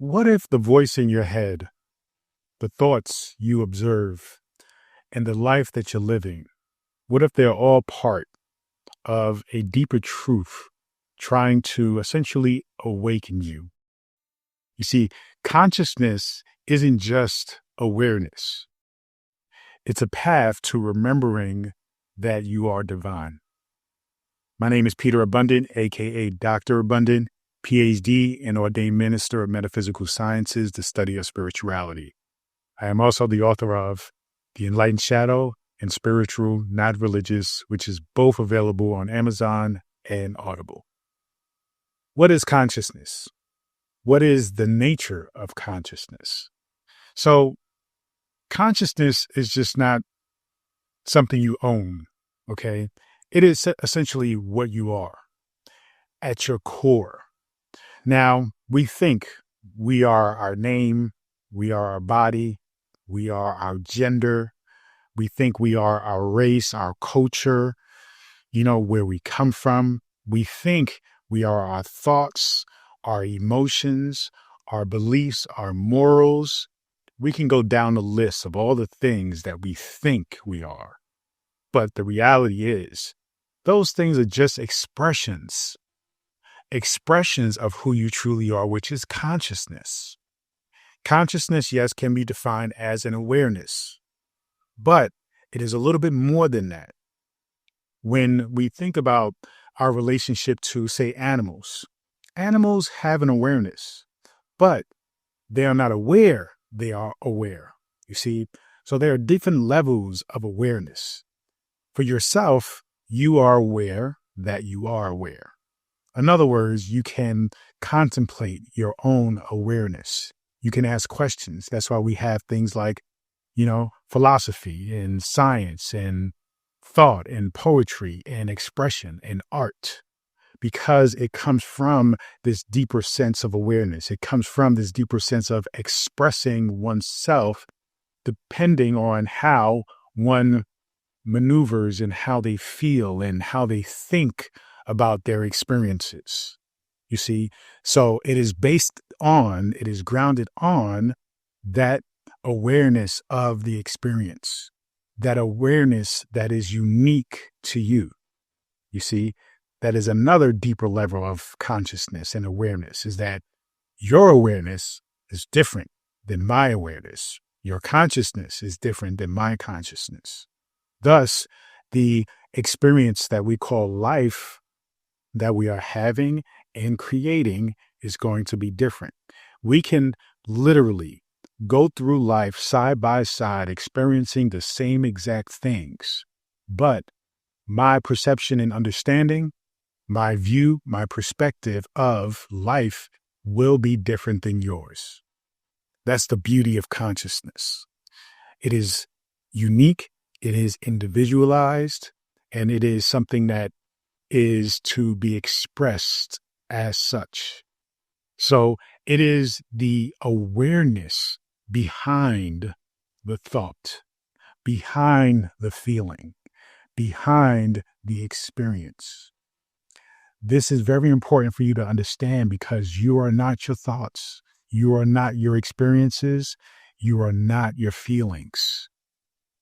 What if the voice in your head, the thoughts you observe, and the life that you're living, what if they're all part of a deeper truth trying to essentially awaken you? You see, consciousness isn't just awareness, it's a path to remembering that you are divine. My name is Peter Abundant, aka Dr. Abundant, PhD and ordained minister of metaphysical sciences, the study of spirituality. I am also the author of The Enlightened Shadow and Spiritual, Not Religious, which is both available on Amazon and Audible. What is consciousness? What is the nature of consciousness? So, consciousness is just not something you own, okay? It is essentially what you are at your core. Now, we think we are our name, we are our body, we are our gender, we think we are our race, our culture, where we come from. We think we are our thoughts, our emotions, our beliefs, our morals. We can go down the list of all the things that we think we are. But the reality is, those things are just expressions of who you truly are, which is consciousness. Consciousness, yes, can be defined as an awareness, but it is a little bit more than that. When we think about our relationship to, say, animals have an awareness, but they are not aware they are aware. You see, so there are different levels of awareness. For yourself, you are aware that you are aware. In other words, you can contemplate your own awareness. You can ask questions. That's why we have things like, philosophy and science and thought and poetry and expression and art, because it comes from this deeper sense of awareness. It comes from this deeper sense of expressing oneself depending on how one maneuvers and how they feel and how they think about their experiences. You see, so it is grounded on that awareness of the experience, that awareness that is unique to you. You see, that is another deeper level of consciousness and awareness, is that your awareness is different than my awareness. Your consciousness is different than my consciousness. Thus, the experience that we call life that we are having and creating is going to be different. We can literally go through life side by side, experiencing the same exact things, but my perception and understanding, my view, my perspective of life will be different than yours. That's the beauty of consciousness. It is unique, it is individualized, and it is something that is to be expressed as such. So it is the awareness behind the thought, behind the feeling, behind the experience. This is very important for you to understand, because you are not your thoughts. You are not your experiences. You are not your feelings.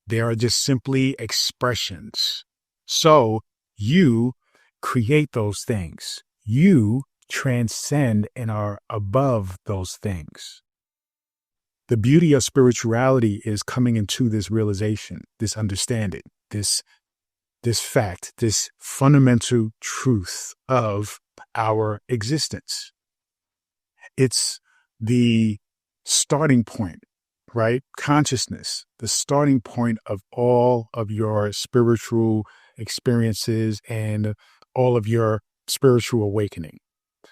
They are just simply expressions. So you create those things. You transcend and are above those things. The beauty of spirituality is coming into this realization, this understanding, this fact, this fundamental truth of our existence. It's the starting point, right? Consciousness, the starting point of all of your spiritual experiences and all of your spiritual awakening.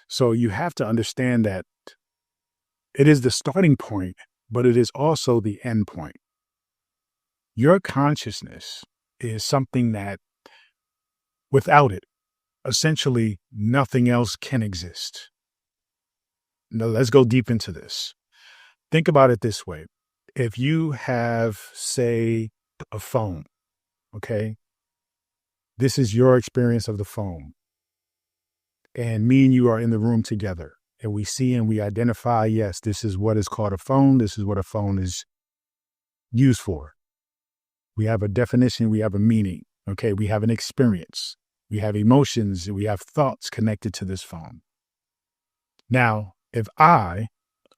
So you have to understand that it is the starting point, but it is also the end point. Your consciousness is something that, without it, essentially nothing else can exist. Now, let's go deep into this. Think about it this way. If you have, say, a phone, okay? This is your experience of the phone. And me and you are in the room together. and we see and we identify, yes, this is what is called a phone. This is what a phone is used for. We have a definition, we have a meaning. Okay, we have an experience, we have emotions, we have thoughts connected to this phone. Now, if I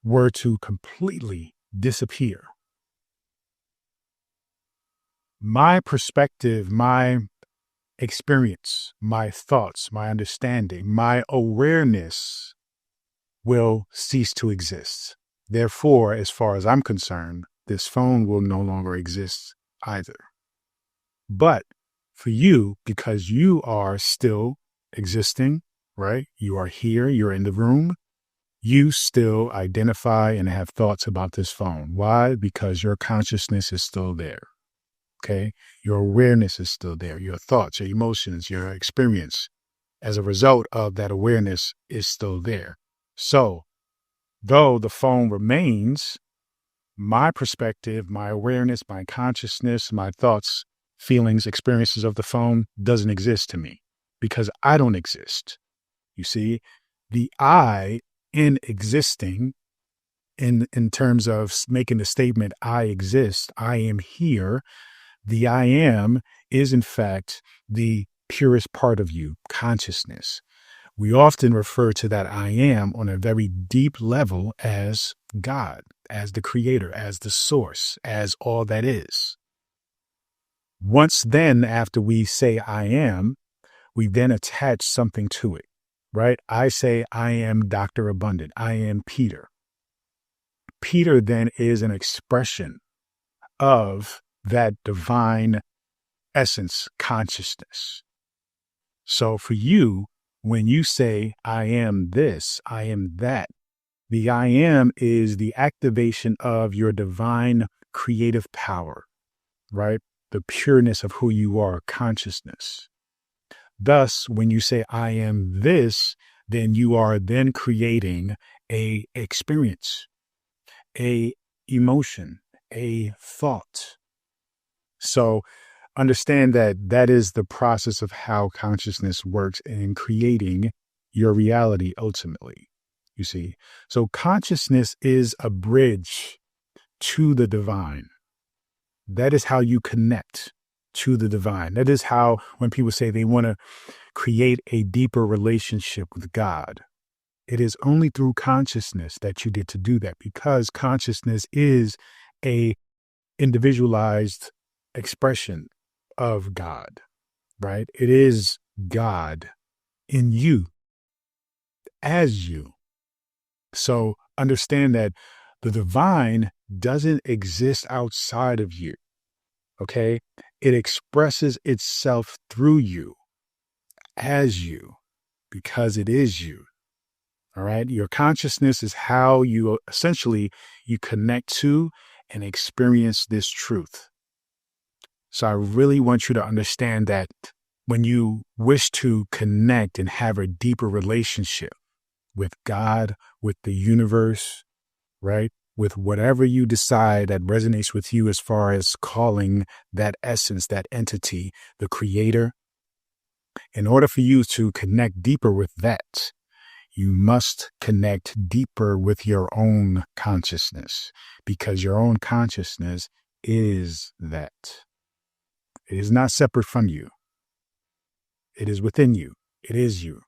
were to completely disappear, my perspective, my experience, my thoughts, my understanding, my awareness will cease to exist. Therefore, as far as I'm concerned, this phone will no longer exist either. But for you, because you are still existing, right? You are here, you're in the room, you still identify and have thoughts about this phone. Why? Because your consciousness is still there. Okay. Your awareness is still there. Your thoughts, your emotions, your experience as a result of that awareness is still there. So though the phone remains, my perspective, my awareness, my consciousness, my thoughts, feelings, experiences of the phone doesn't exist to me because I don't exist. You see, the I in existing in terms of making the statement, I exist, I am here. The I am is in fact the purest part of you, consciousness. We often refer to that I am on a very deep level as God, as the creator, as the source, as all that is. Once then, after we say I am, we then attach something to it, right? I say I am Dr. Abundant. I am Peter. Peter then is an expression of that divine essence, consciousness. So for you, when you say, I am this, I am that, the I am is the activation of your divine creative power, right? The pureness of who you are, consciousness. Thus, when you say, I am this, then you are then creating a experience, a emotion, a thought. So understand that that is the process of how consciousness works in creating your reality ultimately, you see. So consciousness is a bridge to the divine. That is how you connect to the divine. That is how, when people say they want to create a deeper relationship with God, it is only through consciousness that you get to do that, because consciousness is a individualized expression of God, right? It is God in you, as you. So understand that the divine doesn't exist outside of you, okay? It expresses itself through you, as you, because it is you, all right? Your consciousness is how you essentially, you connect to and experience this truth. So I really want you to understand that when you wish to connect and have a deeper relationship with God, with the universe, right? With whatever you decide that resonates with you as far as calling that essence, that entity, the creator, in order for you to connect deeper with that, you must connect deeper with your own consciousness, because your own consciousness is that. It is not separate from you. It is within you. It is you.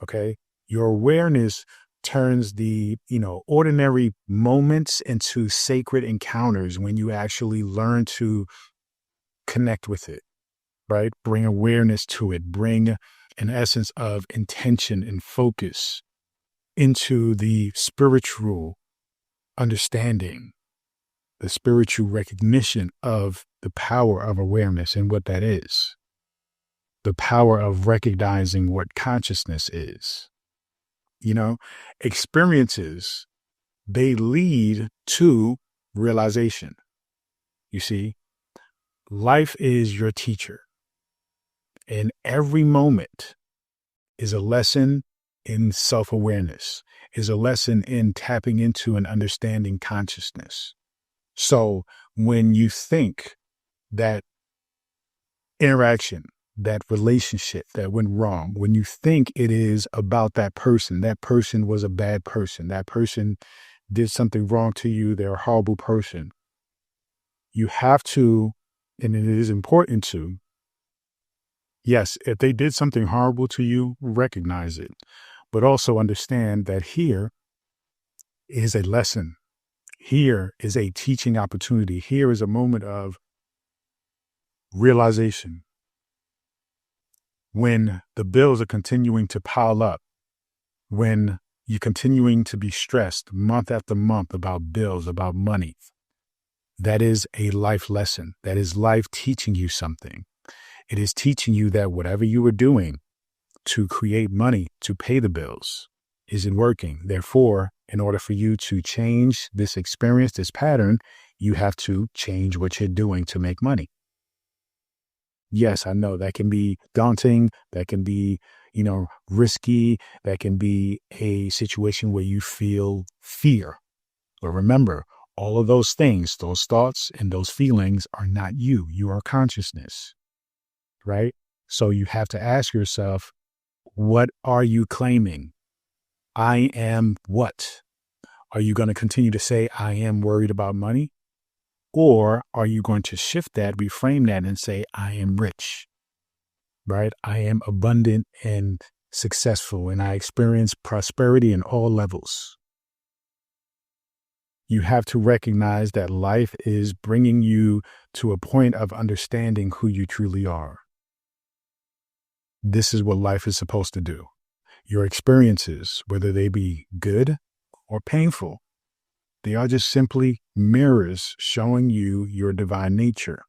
Okay. Your awareness turns the, ordinary moments into sacred encounters when you actually learn to connect with it, right? Bring awareness to it. Bring an essence of intention and focus into the spiritual understanding, the spiritual recognition of the power of awareness and what that is. The power of recognizing what consciousness is. Experiences, they lead to realization. You see, life is your teacher, and every moment is a lesson in self-awareness, is a lesson in tapping into and understanding consciousness. So when you think that interaction, that relationship that went wrong, when you think it is about that person was a bad person, that person did something wrong to you, they're a horrible person, you have to, and it is important to, yes, if they did something horrible to you, recognize it, but also understand that here is a lesson. Here is a teaching opportunity. Here is a moment of realization. When the bills are continuing to pile up, when you're continuing to be stressed month after month about bills, about money, that is a life lesson. That is life teaching you something. It is teaching you that whatever you were doing to create money to pay the bills isn't working. Therefore, in order for you to change this experience, this pattern, you have to change what you're doing to make money. Yes, I know that can be daunting. That can be, risky. That can be a situation where you feel fear. But remember, all of those things, those thoughts and those feelings are not you. You are consciousness, right? So you have to ask yourself, what are you claiming? I am what? Are you going to continue to say, I am worried about money? Or are you going to shift that, reframe that and say, I am rich, right? I am abundant and successful, and I experience prosperity in all levels. You have to recognize that life is bringing you to a point of understanding who you truly are. This is what life is supposed to do. Your experiences, whether they be good or painful, they are just simply mirrors showing you your divine nature.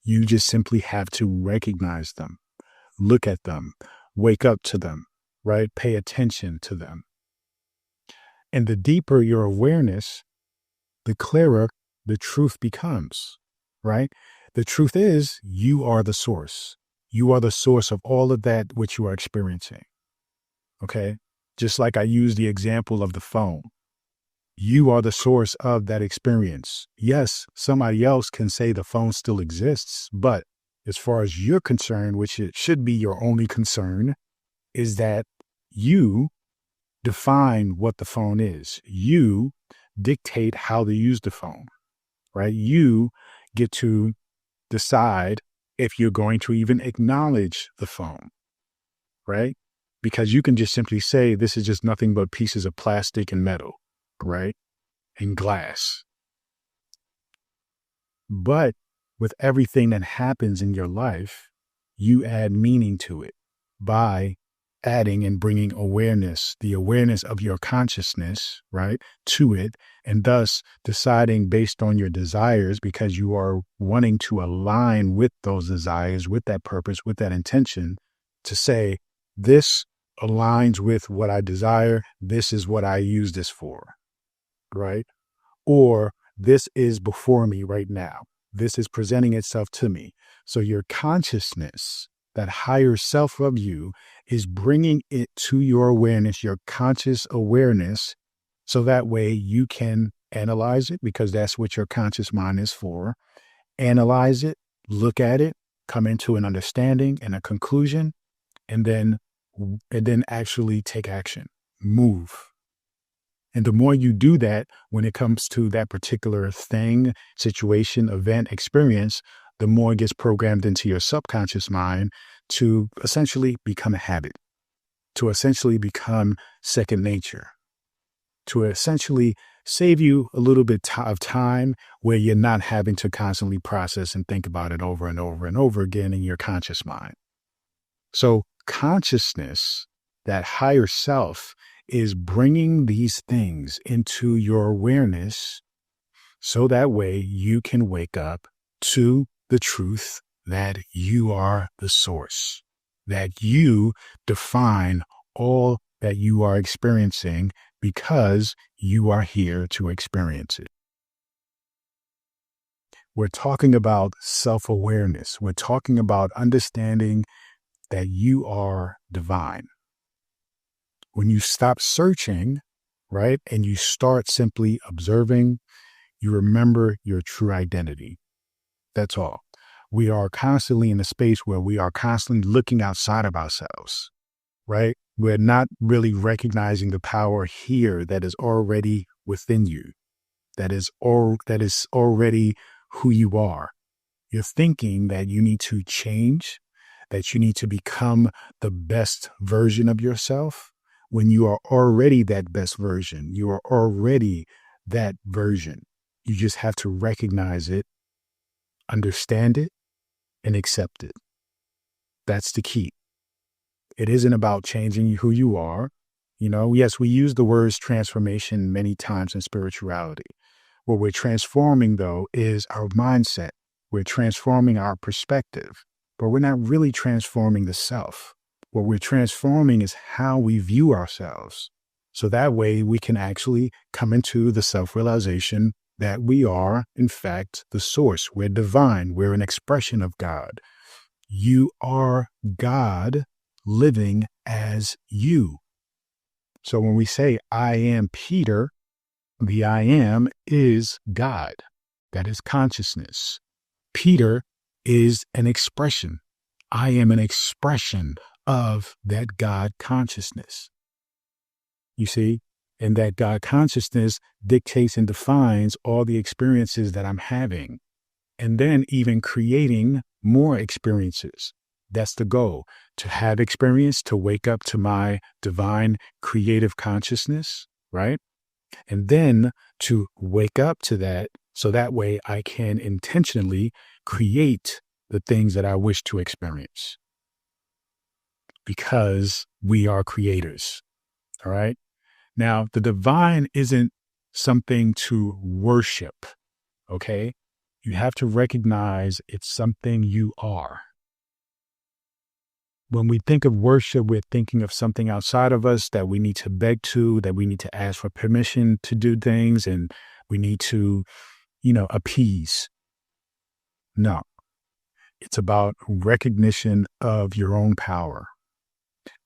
You just simply have to recognize them, look at them, wake up to them, right? Pay attention to them. And the deeper your awareness, the clearer the truth becomes, right? The truth is you are the source. You are the source of all of that which you are experiencing. Okay? Just like I used the example of the phone. You are the source of that experience. Yes, somebody else can say the phone still exists, but as far as you're concerned, which it should be your only concern, is that you define what the phone is. You dictate how to use the phone, right? You get to decide if you're going to even acknowledge the phone, right? Because you can just simply say, this is just nothing but pieces of plastic and metal, right? And glass. But with everything that happens in your life, you add meaning to it by adding and bringing awareness, the awareness of your consciousness, right, to it, and thus deciding based on your desires, because you are wanting to align with those desires, with that purpose, with that intention, to say, this aligns with what I desire. This is what I use this for, right? Or this is before me right now. This is presenting itself to me. So your consciousness, that higher self of you, is bringing it to your awareness, your conscious awareness, so that way you can analyze it, because that's what your conscious mind is for. Analyze it, look at it, come into an understanding and a conclusion, and then actually take action, move. And the more you do that, when it comes to that particular thing, situation, event, experience, the more it gets programmed into your subconscious mind to essentially become a habit, to essentially become second nature, to essentially save you a little bit of time where you're not having to constantly process and think about it over and over and over again in your conscious mind. So consciousness, that higher self, is bringing these things into your awareness so that way you can wake up to the truth that you are the source, that you define all that you are experiencing because you are here to experience it. We're talking about self-awareness. We're talking about understanding that you are divine. When you stop searching, right, and you start simply observing, you remember your true identity. That's all. we are constantly in a space where we are constantly looking outside of ourselves, right? We're not really recognizing the power here that is already within you, that is already who you are. You're thinking that you need to change, that you need to become the best version of yourself when you are already that best version. You are already that version. You just have to recognize it, understand it, and accept it. That's the key. It isn't about changing who you are. Yes, we use the words transformation many times in spirituality. What we're transforming, though, is our mindset. We're transforming our perspective, but we're not really transforming the self. What we're transforming is how we view ourselves. So that way we can actually come into the self-realization that we are, in fact, the source. We're divine. We're an expression of God. You are God living as you. So when we say, I am Peter, the I am is God. That is consciousness. Peter is an expression. I am an expression of that God consciousness. You see, and that God consciousness dictates and defines all the experiences that I'm having, and then even creating more experiences. That's the goal, to have experience, to wake up to my divine creative consciousness, right? And then to wake up to that so that way I can intentionally create the things that I wish to experience. Because we are creators, all right? Now, the divine isn't something to worship, okay? You have to recognize it's something you are. When we think of worship, we're thinking of something outside of us that we need to beg to, that we need to ask for permission to do things, and we need to, appease. No, it's about recognition of your own power.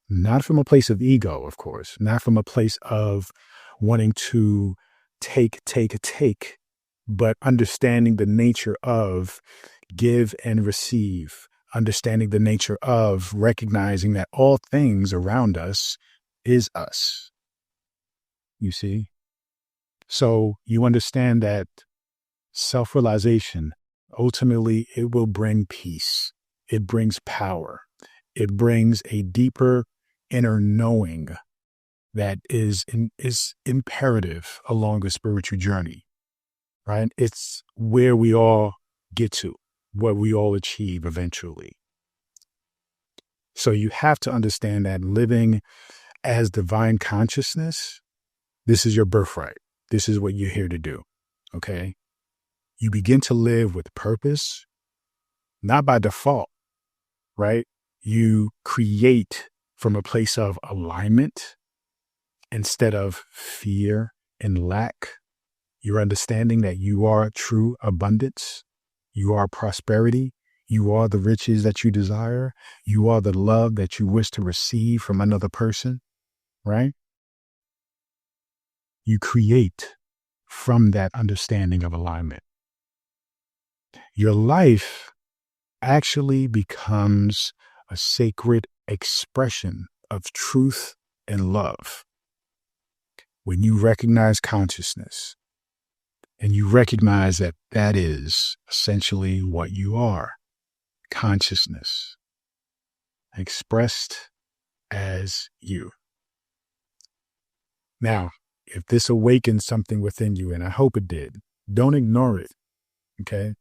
Not from a place of ego, of course, not from a place of wanting to take, but understanding the nature of give and receive, understanding the nature of recognizing that all things around us is us. You see? So you understand that self-realization, ultimately, it will bring peace. It brings power. It brings a deeper inner knowing that is imperative along the spiritual journey, right? It's where we all get to, what we all achieve eventually. So you have to understand that living as divine consciousness, this is your birthright. This is what you're here to do, okay? You begin to live with purpose, not by default, right? You create from a place of alignment instead of fear and lack. You're understanding that you are true abundance. You are prosperity. You are the riches that you desire. You are the love that you wish to receive from another person, right? You create from that understanding of alignment. Your life actually becomes a sacred expression of truth and love. When you recognize consciousness and you recognize that that is essentially what you are, consciousness expressed as you. Now, if this awakens something within you, and I hope it did, don't ignore it, okay?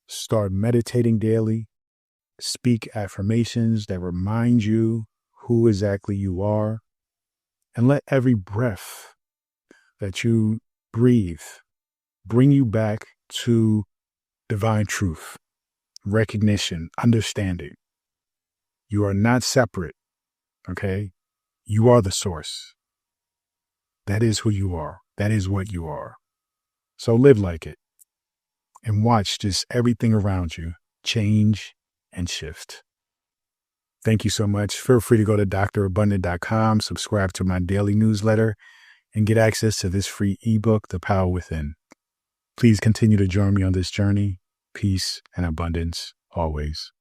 Start meditating daily. Speak affirmations that remind you who exactly you are. And let every breath that you breathe bring you back to divine truth, recognition, understanding. You are not separate, okay? You are the source. That is who you are. That is what you are. So live like it and watch just everything around you change and shift. Thank you so much. Feel free to go to drabundant.com, subscribe to my daily newsletter, and get access to this free ebook, The Power Within. Please continue to join me on this journey. peace, and abundance always.